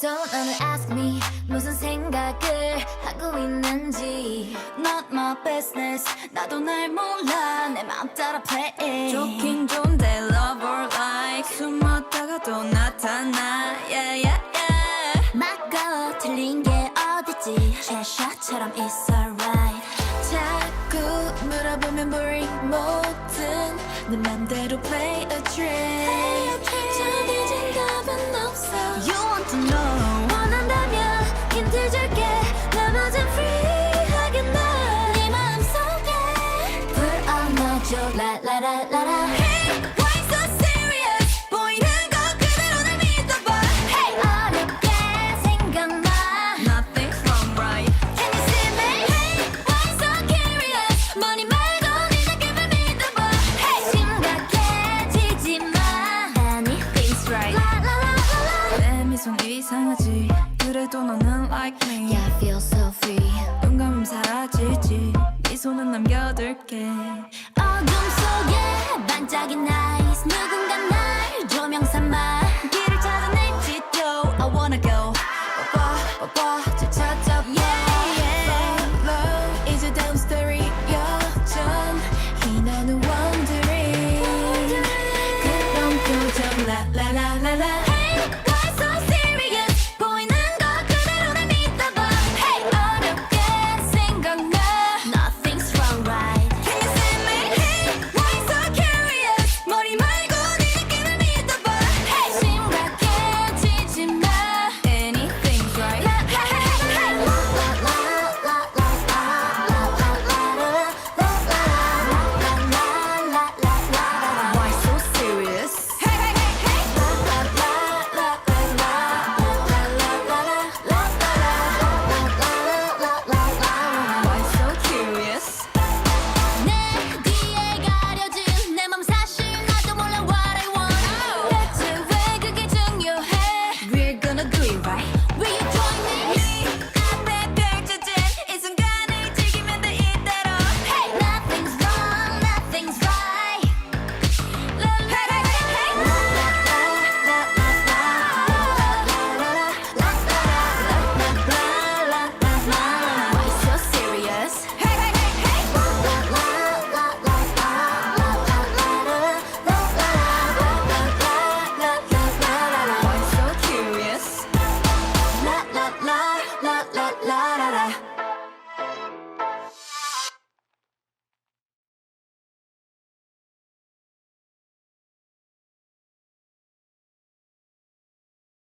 Don't wanna ask me 무슨 생각을 하고 있는지 Not my business 나도 날 몰라 내 맘 따라 play 좋긴 좋은데 love or like 숨었다가 또 나타나 yeah yeah yeah 맞고 틀린 게 어딨지 Cheshire처럼 it's alright 자꾸 물어보면 boring 뭐든 내 맘대로 play a trick 정해진 답은 없어 You want to know 원한다면 힌트 줄게 나머진 free하게 내 마음속에 불 안아줘 라라라라라 Hey why so serious 보이는 거 그대로 날 믿어봐 Hey 어렵게 생각나 Nothing's wrong right Can you see me? Hey why so curious 머리 말고 네 느낌을 믿어봐 Hey 심각해지지 마 Anything's right 라라라라라 내 미소는 이상하지 그래도 너는 like me Yeah I feel so free 눈 감으면 사라지지 미소는 남겨둘게 어둠 속에 반짝인 nice 누군가 날 조명 삼아 길을 찾아낼지도 I wanna go